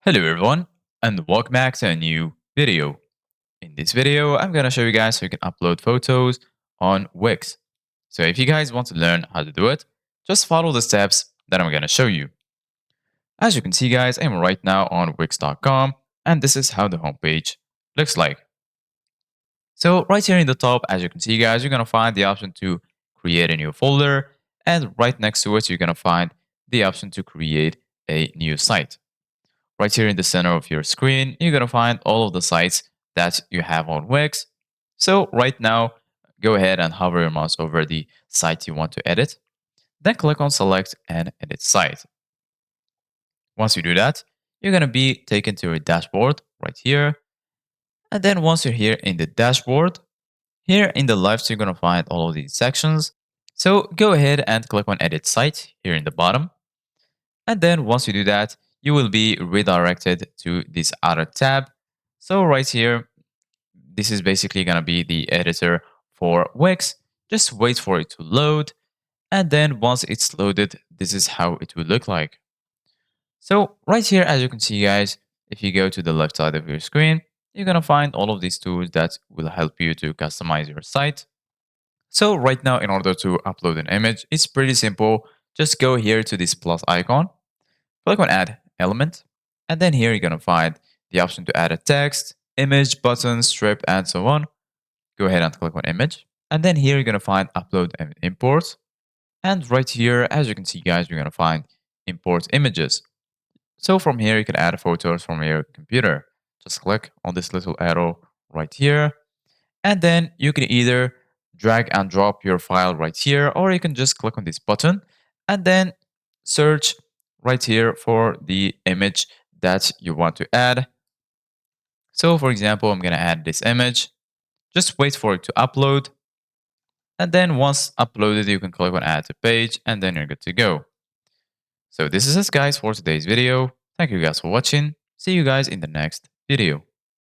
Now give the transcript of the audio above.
Hello everyone and welcome back to a new video. In this video, I'm going to show you guys how you can upload photos on Wix. So if you guys want to learn how to do it, just follow the steps that I'm going to show you. As you can see guys, I'm right now on Wix.com and this is how the homepage looks like. So right here in the top, as you can see guys, you're going to find the option to create a new folder, and right next to it, you're going to find the option to create a new site. Right here in the center of your screen, you're going to find all of the sites that you have on Wix. So right now, go ahead and hover your mouse over the site you want to edit. Then click on select and edit site. Once you do that, you're going to be taken to your dashboard right here. And then once you're here in the dashboard, here in the left, you're going to find all of these sections. So go ahead and click on edit site here in the bottom. And then once you do that, you will be redirected to this other tab. So right here, this is basically going to be the editor for Wix. Just wait for it to load. And then once it's loaded, this is how it will look like. So right here, as you can see, guys, if you go to the left side of your screen, you're going to find all of these tools that will help you to customize your site. So right now, in order to upload an image, it's pretty simple. Just go here to this plus icon. Click on add element, and then here you're going to find the option to add a text, image, button, strip, and so on. Go ahead and click on image, and then here you're going to find upload and import. And right here, as you can see guys, you're going to find import images. So from here, you can add photos from your computer. Just click on this little arrow right here, and then you can either drag and drop your file right here, or you can just click on this button and then search right here for the image that you want to add. So for example, I'm going to add this image. Just wait for it to upload. And then once uploaded, you can click on add to page and then you're good to go. So this is it guys for today's video. Thank you guys for watching. See you guys in the next video.